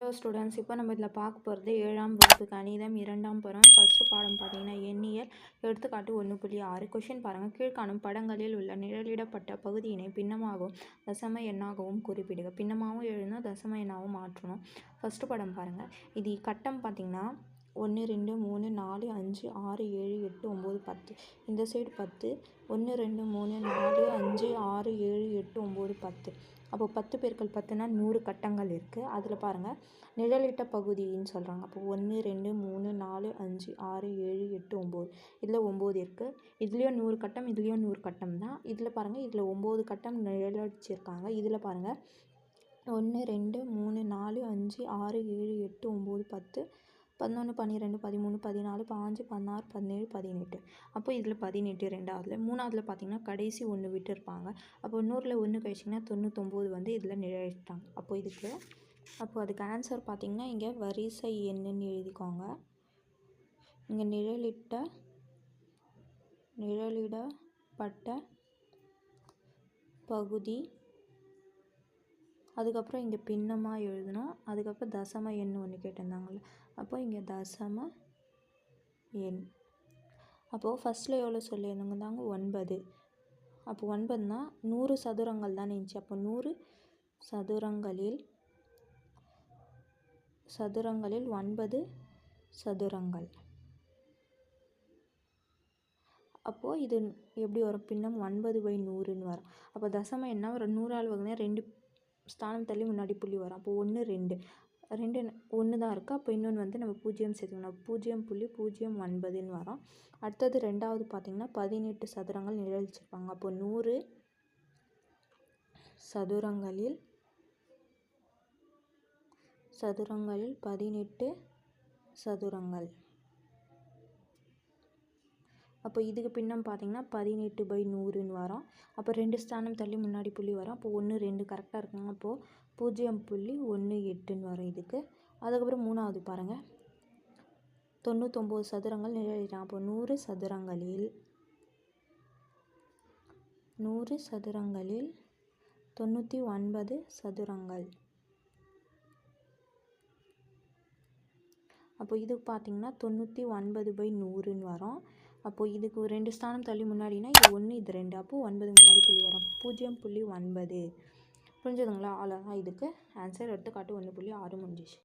Hello students, இப்போ நம்ம இதில் பார்க்க போகிறது 7ஆம் வகுப்பு கணிதம் 2ஆம் பருவம் ஃபஸ்ட்டு பாடம் பார்த்தீங்கன்னா எண்ணியல். எடுத்துக்காட்டு 1.6 கொஷின் பாருங்கள். கீழ்காணும் படங்களில் உள்ள நிழலிடப்பட்ட பகுதியினை பின்னமாகவும் தசம எண்ணாகவும் குறிப்பிடுக. பின்னமாகவும் எழுதணும், தசம எண்ணாகவும் மாற்றணும். ஃபஸ்ட்டு படம் பாருங்கள். இது கட்டம் பார்த்திங்கன்னா 1 2 3 4 5 6 7 8 9 10. இந்த சைடு 10. 1 2 3 4 5 6 7 8 9 10. அப்போது 10 பெருக்கல் 10னா 100 கட்டங்கள் இருக்குது. அதில் பாருங்கள் நிழலிட்ட பகுதின்னு சொல்கிறாங்க. அப்போ 1 2 3 4 5 6 7 8 9. இதில் 9 இருக்குது. இதுலேயும் 100 கட்டம், இதுலேயும் 100 கட்டம் தான். இதில் பாருங்கள், இதில் 9 கட்டம் நிழலடிச்சிருக்காங்க. இதில் பாருங்கள் 1 2 3 4 5 6 7 8 9 10 11 12 13 14 15 16 17 18. அப்போ இதில் 18 ரெண்டாவதுல. மூணாவதுல பார்த்தீங்கன்னா கடைசி 1 விட்டுருப்பாங்க. அப்போ 100ல் 1 கழிச்சிங்கன்னா 99 வந்து இதில் நிழலிட்டாங்க. அப்போ அதுக்கு ஆன்சர் பார்த்திங்கன்னா இங்கே வரிசை எண்ணுன்னு எழுதிக்கோங்க. இங்கே நிழலிடப்பட்ட பகுதி, அதுக்கப்புறம் இங்கே பின்னமாக எழுதணும். அதுக்கப்புறம் தசம எண் ஒன்று கேட்டிருந்தாங்கள்ல, அப்போ இங்கே தசம எண். அப்போது ஃபஸ்ட்டில் எவ்வளோ சொல்லியிருந்தாங்க தாங்க 9. அப்போ 9னா 100 சதுரங்கள் தான் இருந்துச்சு. அப்போ 100 சதுரங்களில் 9 சதுரங்கள். அப்போது இது எப்படி வரும்? பின்னம் 9/100ன்னு வரும். அப்போ தசம எண்ணா ஒரு 100ஆல் வகுனா 2 ஸ்தானம் தள்ளி முன்னாடி புள்ளி வரும். அப்போ 1 2 1 தான் இருக்குது. அப்போ இன்னொன்று வந்து நம்ம 0 சேர்த்துக்கணும். 0.09ன்னு வரும். அடுத்தது ரெண்டாவது பார்த்திங்கன்னா 18 சதுரங்கள் நிழலிச்சிருப்பாங்க. அப்போ 100 சதுரங்களில் 18 சதுரங்கள். அப்போ இதுக்கு பின்னம் பார்த்திங்கன்னா 18/100ன்னு வரும். அப்போ 2 ஸ்தானம் தள்ளி முன்னாடி புள்ளி வரும். அப்போ 1 2 கரெக்டாக இருக்குங்க. அப்போது 0.18ன்னு வரும் இதுக்கு. அதுக்கப்புறம் மூணாவது பாருங்கள், 99 சதுரங்கள் நிழலிட்டாங்க. அப்போ 100 சதுரங்களில் 99 சதுரங்கள். அப்போ இது பார்த்திங்கன்னா 99/100ன்னு வரும். அப்போது இதுக்கு 2 ஸ்தானம் தள்ளி முன்னாடினா இது 1 இது 2. அப்போது 9 முன்னாடி புள்ளி வரும். 0.9. புரிஞ்சுதுங்களா? அவ்வளோதான் இதுக்கு ஆன்சர். எடுத்துக்காட்டு 1.6 முடிஞ்சிச்சு.